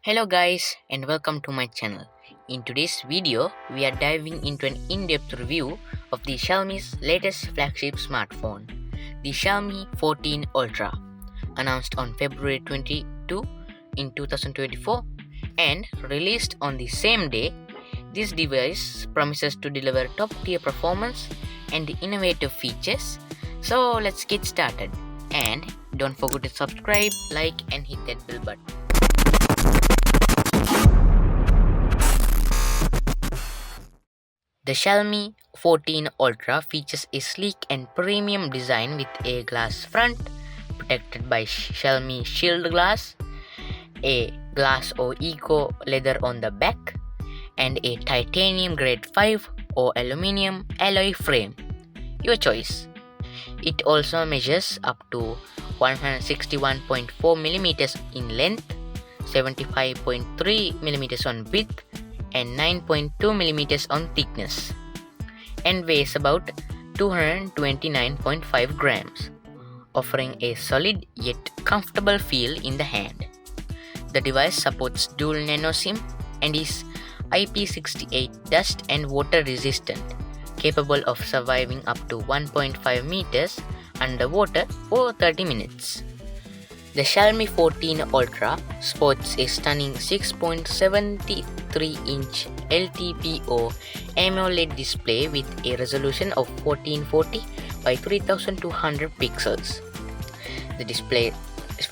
Hello guys and welcome to my channel. In today's video, we are diving into an in-depth review of the Xiaomi's latest flagship smartphone, the Xiaomi 14 Ultra, announced on February 22 in 2024 and released on the same day. This device promises to deliver top-tier performance and innovative features. So let's get started. And don't forget to subscribe, like and hit that bell button. The Xiaomi 14 Ultra features a sleek and premium design with a glass front protected by Xiaomi Shield Glass, a glass or eco leather on the back, and a titanium grade 5 or aluminum alloy frame. Your choice. It also measures up to 161.4mm in length, 75.3mm on width, and 9.2mm on thickness, and weighs about 229.5 grams, offering a solid yet comfortable feel in the hand. The device supports dual nano SIM and is IP68 dust and water resistant, capable of surviving up to 1.5 meters underwater for 30 minutes. The Xiaomi 14 Ultra sports a stunning 6.73-inch LTPO AMOLED display with a resolution of 1440 by 3200 pixels. The display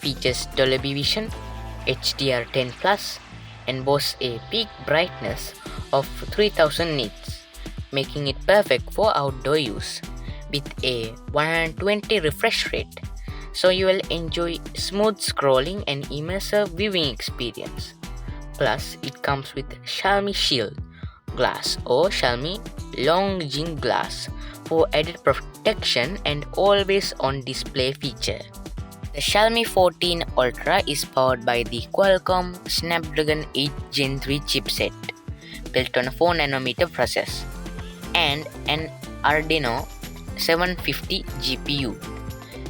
features Dolby Vision, HDR10+, and boasts a peak brightness of 3000 nits, making it perfect for outdoor use, with a 120 refresh rate. So you will enjoy smooth scrolling and immersive viewing experience. Plus, it comes with Xiaomi Shield Glass or Xiaomi Longjing Glass for added protection and always-on display feature. The Xiaomi 14 Ultra is powered by the Qualcomm Snapdragon 8 Gen 3 chipset, built on a 4nm process, and an Adreno 750 GPU.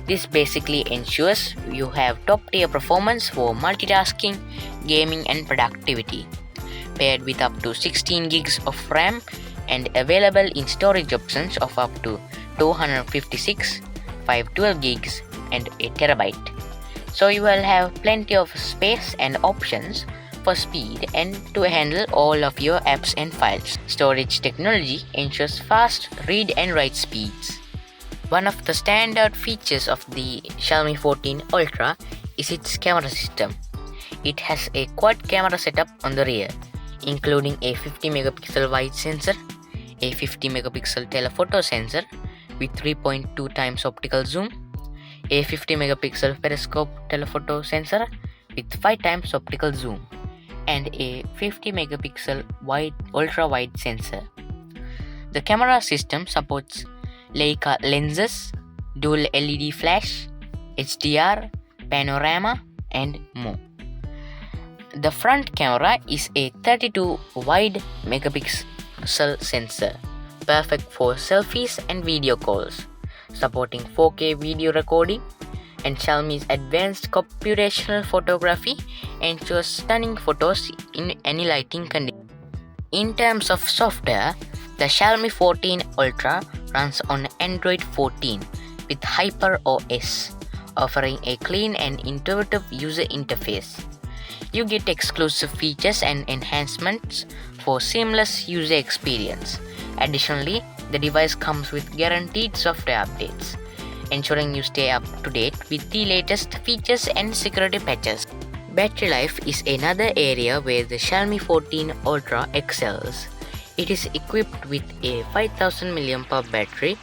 This basically ensures you have top-tier performance for multitasking, gaming and productivity, paired with up to 16 gigs of RAM and available in storage options of up to 256, 512 gigs and a terabyte. So you will have plenty of space and options for speed and to handle all of your apps and files. Storage technology ensures fast read and write speeds. One of the standout features of the Xiaomi 14 Ultra is its camera system. It has a quad camera setup on the rear, including a 50MP wide sensor, a 50MP telephoto sensor with 3.2 times optical zoom, a 50MP periscope telephoto sensor with 5 times optical zoom, and a 50MP wide ultra-wide sensor. The camera system supports Leica lenses, dual LED flash, HDR, panorama, and more. The front camera is a 32 wide megapixel sensor, perfect for selfies and video calls, supporting 4K video recording, and Xiaomi's advanced computational photography ensures stunning photos in any lighting condition. In terms of software, the Xiaomi 14 Ultra runs on Android 14 with HyperOS, offering a clean and intuitive user interface. You get exclusive features and enhancements for seamless user experience. Additionally, the device comes with guaranteed software updates, ensuring you stay up to date with the latest features and security patches. Battery life is another area where the Xiaomi 14 Ultra excels. It is equipped with a 5000 mAh battery,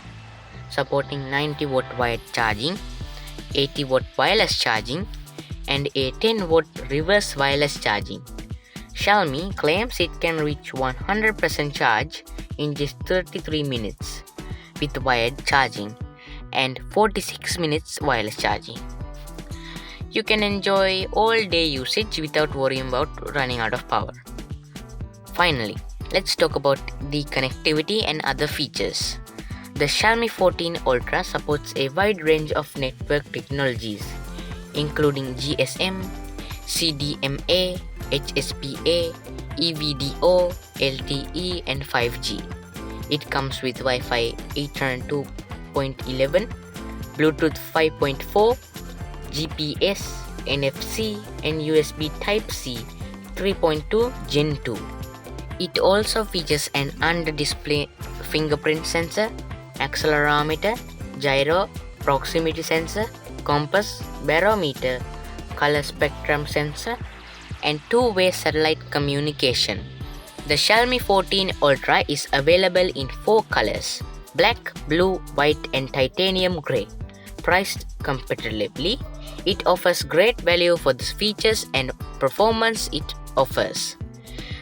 supporting 90W wired charging, 80W wireless charging, and a 10W reverse wireless charging. Xiaomi claims it can reach 100% charge in just 33 minutes with wired charging and 46 minutes wireless charging. You can enjoy all-day usage without worrying about running out of power. Finally, let's talk about the connectivity and other features. The Xiaomi 14 Ultra supports a wide range of network technologies, including GSM, CDMA, HSPA, EVDO, LTE, and 5G. It comes with Wi-Fi 802.11, Bluetooth 5.4, GPS, NFC, and USB Type-C 3.2 Gen 2. It also features an under-display fingerprint sensor, accelerometer, gyro, proximity sensor, compass, barometer, color spectrum sensor, and two-way satellite communication. The Xiaomi 14 Ultra is available in 4 colors: black, blue, white, and titanium grey. Priced competitively, it offers great value for the features and performance it offers.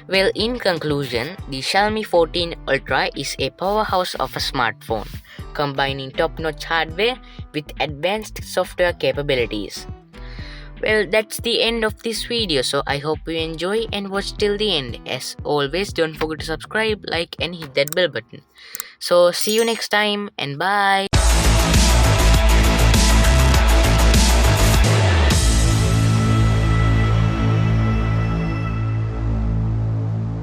Well, in conclusion, the Xiaomi 14 Ultra is a powerhouse of a smartphone, combining top-notch hardware with advanced software capabilities. Well, that's the end of this video, so I hope you enjoy and watch till the end. As always, don't forget to subscribe, like, and hit that bell button. So see you next time, and bye.